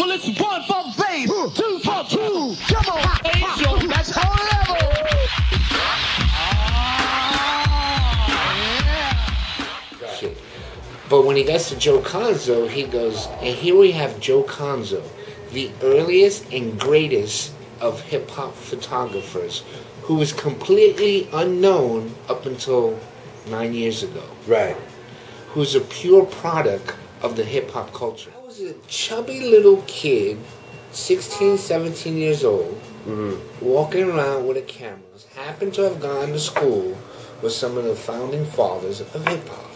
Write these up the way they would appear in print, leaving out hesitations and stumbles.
Well, it's one for bass, two for two. Come on, Angel, that's our level. Shit. But when he gets to Joe Conzo, he goes, and here we have Joe Conzo, the earliest and greatest of hip-hop photographers, who was completely unknown up until 9 years ago. Right. Who's a pure product of the hip-hop culture. I was a chubby little kid, 16, 17 years old, walking around with a camera. Happened to have gone to school with some of the founding fathers of hip-hop.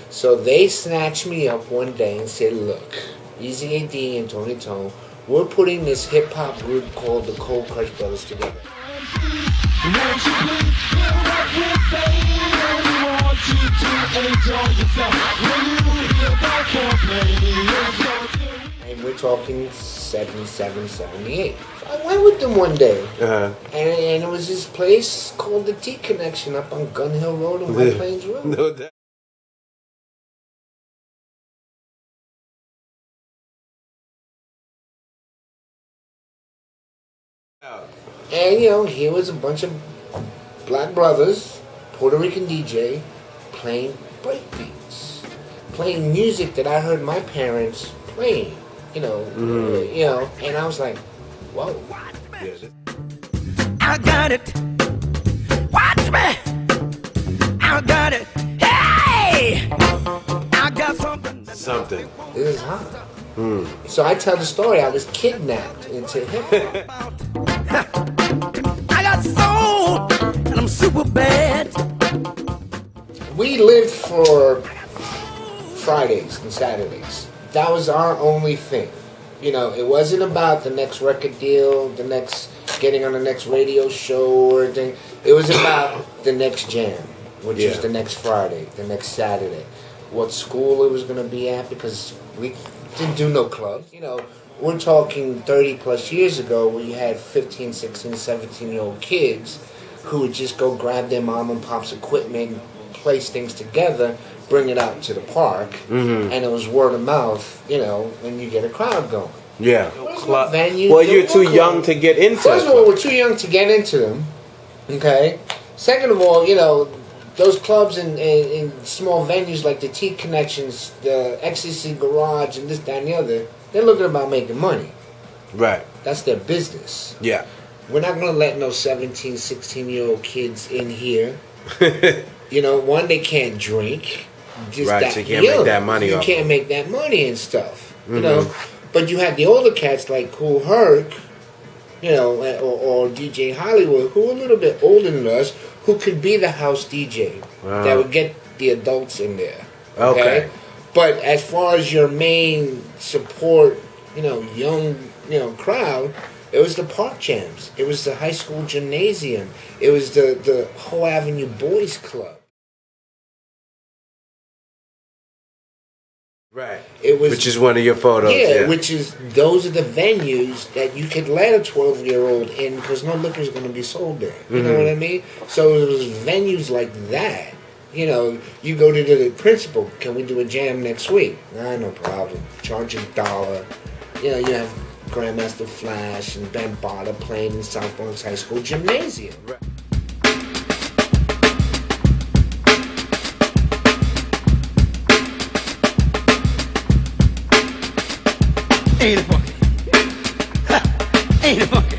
So they snatched me up one day and said, look, Easy AD and Tony Tone, we're putting this hip-hop group called the Cold Crush Brothers together. And we're talking 77, 78. So I went with them one day. And it was this place called the T Connection up on Gun Hill Road and White Plains Road. No doubt. And, you know, here was a bunch of black brothers, Puerto Rican DJ, playing breakbeats, playing music that I heard my parents playing, you know, and I was like, whoa. I got it. Watch me. I got it. Hey! I got something. Something. This is hot. So I tell the story, I was kidnapped into hip-hop. I got soul, and I'm super bad. We lived for Fridays and Saturdays. That was our only thing. You know, it wasn't about the next record deal, the next getting on the next radio show or anything. It was about the next jam, which is the next Friday, the next Saturday. What school it was going to be at, because we didn't do no clubs. You know, we're talking 30 plus years ago where you had 15, 16, 17-year-old kids who would just go grab their mom and pop's equipment, place things together, bring it out to the park, and it was word of mouth, you know, and you get a crowd going. Yeah. Venues, well, you're too young to get into it. First of all, we're too young to get into them, okay? Second of all, you know, those clubs in small venues like the T Connections, the XCC Garage, and this, that, and the other, they're looking about making money. Right. That's their business. Yeah. We're not going to let no 17, 16-year-old kids in here. You know, one, they can't drink. Just right, so you can't make that money off. You can't make that money and stuff. You know? But you have the older cats like Kool Herc, you know, or DJ Hollywood, who are a little bit older than us, who could be the house DJ that would get the adults in there. Okay? But as far as your main support, you know, young, you know, crowd, it was the park jams. It was the high school gymnasium. It was the Whole Avenue Boys Club. Right. It was, which is one of your photos. Yeah, which is, those are the venues that you could let a 12-year-old in because no liquor is going to be sold there. You know what I mean? So it was venues like that. You know, you go to the principal, can we do a jam next week? Nah, no problem. Charge $1. You know, you have Grandmaster Flash and Ben Botta playing in South Bronx High School Gymnasium. Right. Ain't it funky? Ain't it funky?